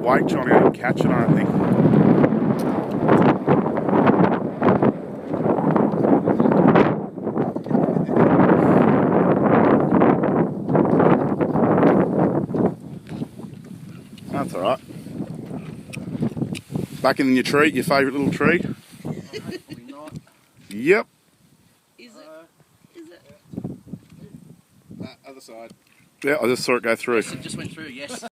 wake, Johnny. I didn't catch it, I don't think. That's alright. Back in your tree, your favourite little tree? Hopefully not. Yep. Is it? Is it? Other side. Yeah, I just saw it go through. Yes, it just went through, yes.